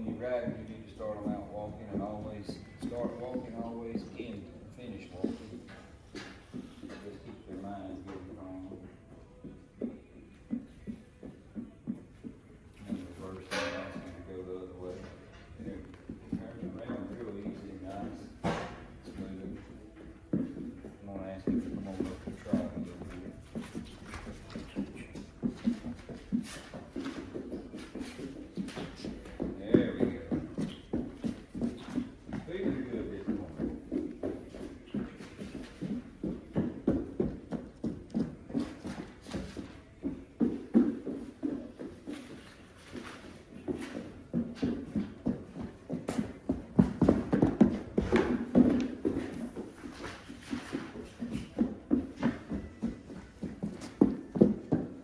when you ride, you need to start them out walking and always start walking, always end, finish walking. Just keep their mind good and calm. And reverse them, ask them to go the other way. Turn around real easy and nice. Smooth. I'm gonna ask you to come on up and try it a little bit. There we go. Feeling good this morning.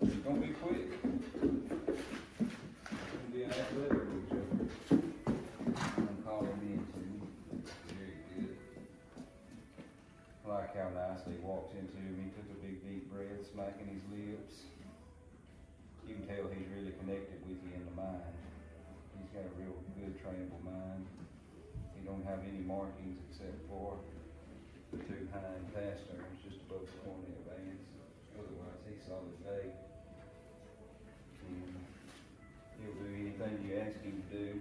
It's gonna be quick. It's gonna be an athletic joke. I'm calling in to me. Very good. I like how nicely he walked into me. He took a big deep breath, smacking his lips. You can tell he's really connected with you in the mind. He's got a real good trainable mind. He don't have any markings except for the two hind pasterns just above the cornea bands. Otherwise, he's solid day. And he'll do anything you ask him to do.